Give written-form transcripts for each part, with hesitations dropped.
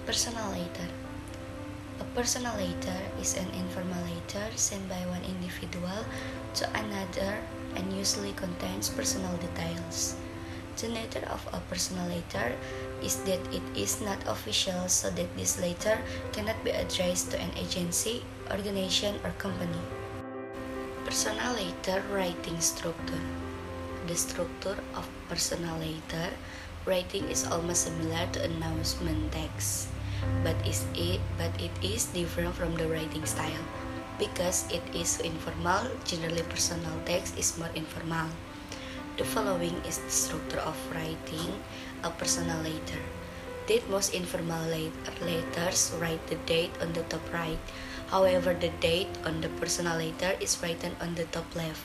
Personal letter. A personal letter is an informal letter sent by one individual to another and usually contains personal details. The nature of a personal letter is that it is not official, so that this letter cannot be addressed to an agency, organization, or company. Personal letter writing structure. The structure of personal letter writing is almost similar to announcement text, but it is different from the writing style. Because it is informal, generally personal text is more informal. The following is the structure of writing a personal letter. Date most informal letters write the date on the top right. However, the date on the personal letter is written on the top left.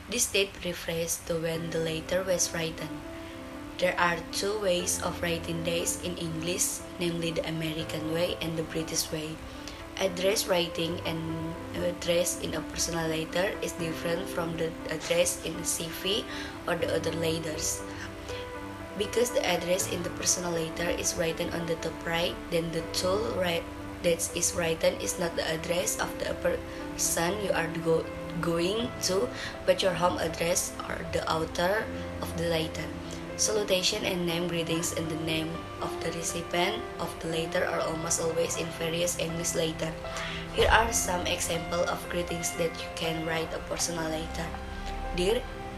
This date refers to when the letter was written. There are two ways of writing dates in English, namely the American way and the British way. Address writing and address in a personal letter is different from the address in a CV or the other letters. Because the address in the personal letter is written on the top right, then the tool that is written is not the address of the person you are going to, but your home address or the author of the letter. Salutation and name greetings and the name of the recipient of the letter are almost always in various English letters. Here are some examples of greetings that you can write a personal letter.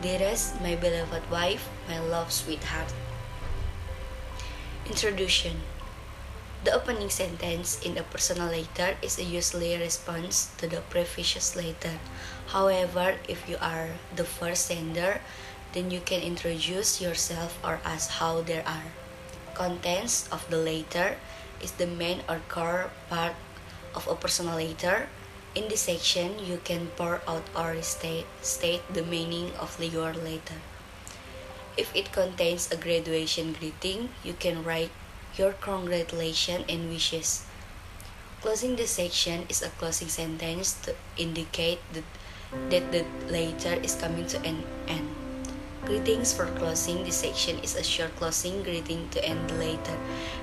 Dearest, my beloved wife, my love, sweetheart. Introduction. The opening sentence in a personal letter is usually a response to the previous letter. However, if you are the first sender, then you can introduce yourself or ask how there are. Contents of the letter is the main or core part of a personal letter. In this section, you can pour out or state the meaning of your letter. If it contains a graduation greeting, you can write your congratulations and wishes. Closing the section is a closing sentence to indicate that the letter is coming to an end. Greetings for closing this section is a short closing greeting to end the letter.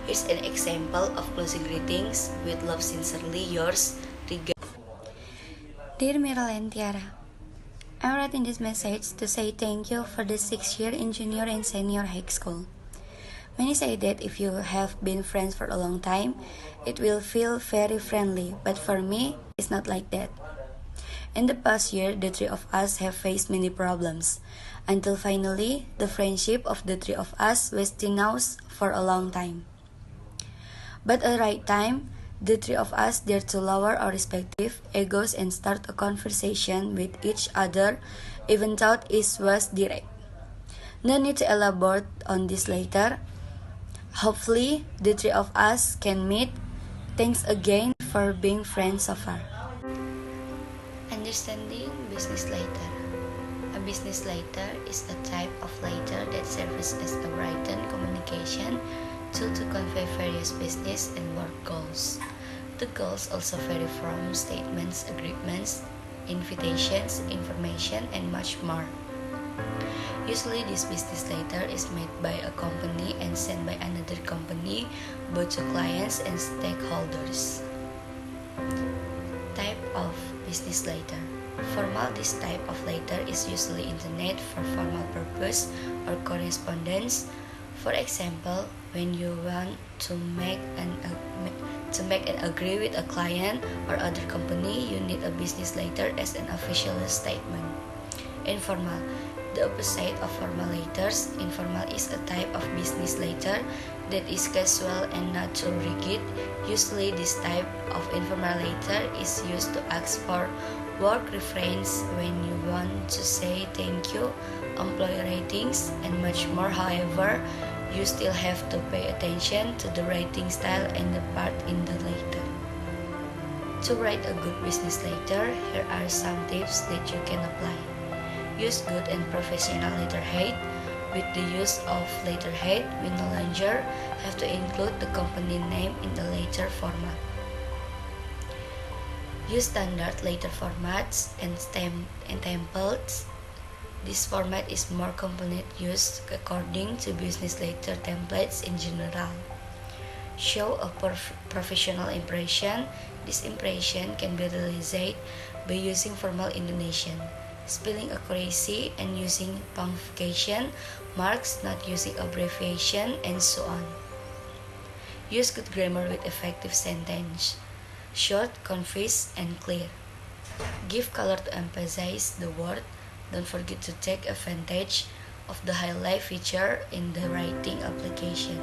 Here's an example of closing greetings. With love, sincerely yours, Dear Meryl and Tiara, I'm writing this message to say thank you for the 6 year in junior and senior high school. Many say that if you have been friends for a long time, it will feel very friendly, but for me, it's not like that. In the past year, the three of us have faced many problems, until finally, the friendship of the three of us was denounced for a long time. But at the right time, the three of us dared to lower our respective egos and start a conversation with each other, even though it was direct. No need to elaborate on this later. Hopefully, the three of us can meet. Thanks again for being friends so far. Understanding business letter. A business letter is a type of letter that serves as a written communication tool to convey various business and work goals. The goals also vary from statements, agreements, invitations, information, and much more. Usually, this business letter is made by a company and sent by another company, both to clients and stakeholders. Type of business letter. Formal, this type of letter is usually intended for formal purpose or correspondence. For example, when you want to make an agree with a client or other company, you need a business letter as an official statement. Informal. The opposite of formal letters, informal is a type of business letter that is casual and not too rigid. Usually, this type of informal letter is used to ask for work reference when you want to say thank you, employee ratings, and much more. However, you still have to pay attention to the writing style and the part in the letter. To write a good business letter, here are some tips that you can apply. Use good and professional letterhead. With the use of letterhead, we no longer have to include the company name in the letter format. Use standard letter formats and templates. This format is more commonly used according to business letter templates in general. Show a professional impression. This impression can be realized by using formal intonation, spelling accuracy, and using punctuation marks, not using abbreviation, and so on. Use good grammar with effective sentence. Short, concise, and clear. Give color to emphasize the word. Don't forget to take advantage of the highlight feature in the writing application.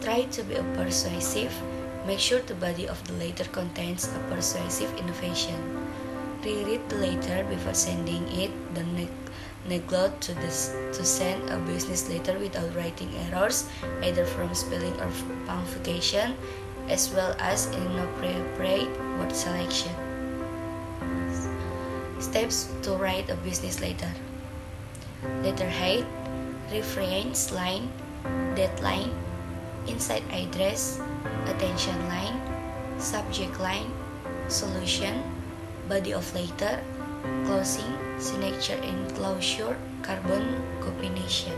Try to be persuasive. Make sure the body of the letter contains a persuasive innovation. Reread the letter before sending it. Don't neglect to send a business letter without writing errors, either from spelling or punctuation, as well as inappropriate word selection. Steps to write a business letter. Letterhead, reference line, deadline, inside address, attention line, subject line, solution, body of letter, closing, signature and closure, carbon combination.